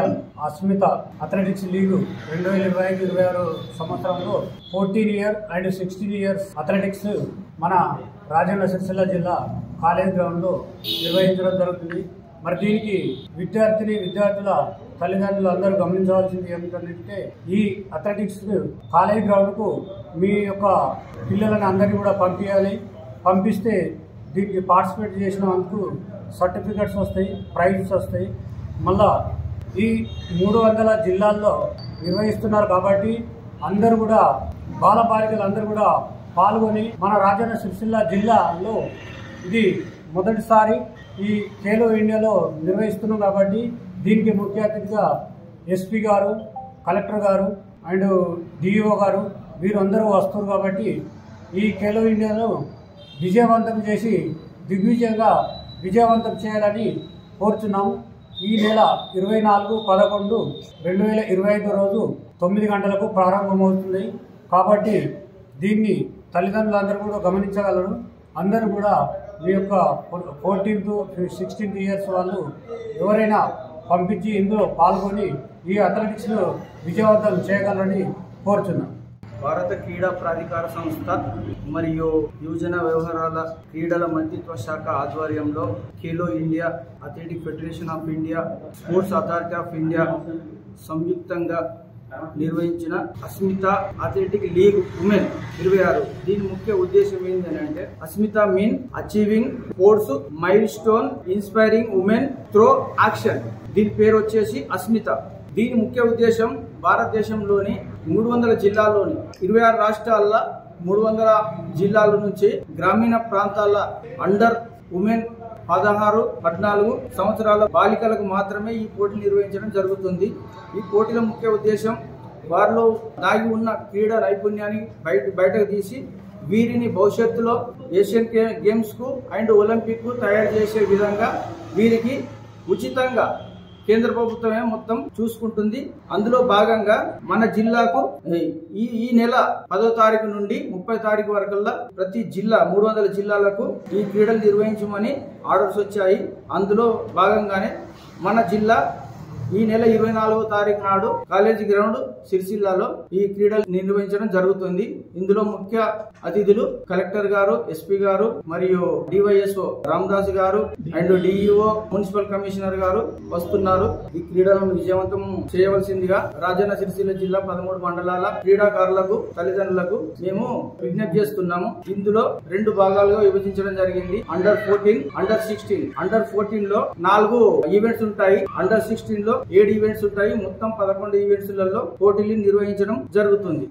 National Asmita athletics league 2025-26 సంవత్సరంలో 14 year and 16 years athletics మన రాజన్న సిరిసిల్ల జిల్లా కాలేజ్ గ్రౌండ్లో నిర్వహించడం జరుగుతుంది. మరి దీనికి విద్యార్థుల తల్లిదండ్రులు అందరూ గమనించవలసింది ఏమిటంటే, ఈ అథ్లెటిక్స్ కాలేజ్ గ్రౌండ్కు మీ యొక్క పిల్లలని అందరినీ కూడా పంపిస్తే దీనికి పార్టిసిపేట్ చేసినందుకు సర్టిఫికెట్స్ వస్తాయి, ప్రైజెస్ వస్తాయి. మళ్ళా ఈ 300 జిల్లాల్లో నిర్వహిస్తున్నారు కాబట్టి అందరూ కూడా బాలబాలికలు అందరూ కూడా పాల్గొని మన రాజన్న సిరిసిల్ల జిల్లాలో ఇది మొదటిసారి ఈ ఖేలో ఇండియాలో నిర్వహిస్తున్నాం కాబట్టి దీనికి ముఖ్య అతిథిగా ఎస్పీ గారు, కలెక్టర్ గారు అండ్ డిఈఓ గారు వీరందరూ వస్తారు. కాబట్టి ఈ ఖేలో ఇండియాలో విజయవంతం చేసి విజయవంతం చేయాలని కోరుచున్నాము. ఈ నెల 24/11/2025 రోజు 9 గంటలకు ప్రారంభమవుతుంది. కాబట్టి దీన్ని తల్లిదండ్రులందరూ కూడా గమనించగలరు. అందరూ కూడా మీ యొక్క 14th to 16th ఇయర్స్ వాళ్ళు ఎవరైనా పంపించి ఇందులో పాల్గొని ఈ అథ్లెటిక్స్లో విజయవంతం చేయగలరని కోరుచున్నాను. భారత క్రీడా ప్రాధికార సంస్థ మరియు యువజన వ్యవహారాల క్రీడల మంత్రిత్వ శాఖ ఆధ్వర్యంలో Khelo India, athletic federation of India, sports authority of India సంయుక్తంగా నిర్వహించిన అస్మిత అథ్లెటిక్ లీగ్ ఉమెన్ 26. దీని ముఖ్య ఉద్దేశం ఏంటంటే, Asmita mean achieving sports mile stone inspiring women throw action. దీని పేరు వచ్చేసి అస్మిత. దీని ముఖ్య ఉద్దేశం భారతదేశంలోని 300 జిల్లాల్లోని 26 రాష్ట్రాల్లో 300 జిల్లాల నుంచి గ్రామీణ ప్రాంతాల అండర్ ఉమెన్ 16-14 సంవత్సరాల బాలికలకు మాత్రమే ఈ పోటీలు నిర్వహించడం జరుగుతుంది. ఈ పోటీల ముఖ్య ఉద్దేశం వారిలో దాగి ఉన్న క్రీడా నైపుణ్యాన్ని బయటకు తీసి వీరిని భవిష్యత్తులో ఏషియన్ గేమ్స్కు అండ్ ఒలింపిక్కు తయారు చేసే విధంగా వీరికి ఉచితంగా కేంద్ర ప్రభుత్వమే మొత్తం చూసుకుంటుంది. అందులో భాగంగా మన జిల్లాకు ఈ నెల 10వ తారీఖు నుండి 30వ తారీఖు వరకల్లా ప్రతి జిల్లా 300 జిల్లాలకు ఈ క్రీడలు నిర్వహించమని ఆర్డర్స్ వచ్చాయి. అందులో భాగంగానే మన జిల్లా ఈ నెల 24వ తారీఖు నాడు కాలేజీ గ్రౌండ్ సిరిసిల్లాలో ఈ క్రీడలు నిర్వహించడం జరుగుతుంది. ఇందులో ముఖ్య అతిథులు కలెక్టర్ గారు, ఎస్పీ గారు మరియు డివైఎస్ఓ రామదాస్ గారు అండ్ డిఈఓ మున్సిపల్ కమిషనర్ గారు వస్తున్నారు. ఈ క్రీడలను విజయవంతం చేయవలసిందిగా రాజన్న సిరిసిల్ల జిల్లా 13 మండలాల క్రీడాకారులకు, తల్లిదండ్రులకు మేము విజ్ఞప్తి చేస్తున్నాము. ఇందులో 2 భాగాలుగా విభజించడం జరిగింది. Under 14, under 16. అండర్ 14 లో 4 ఈవెంట్స్ ఉంటాయి. అండర్ 16 లో 7 ఈవెంట్స్ ఉంటాయి. మొత్తం 11 ఈవెంట్స్లలో పోటీలు నిర్వహించడం జరుగుతుంది.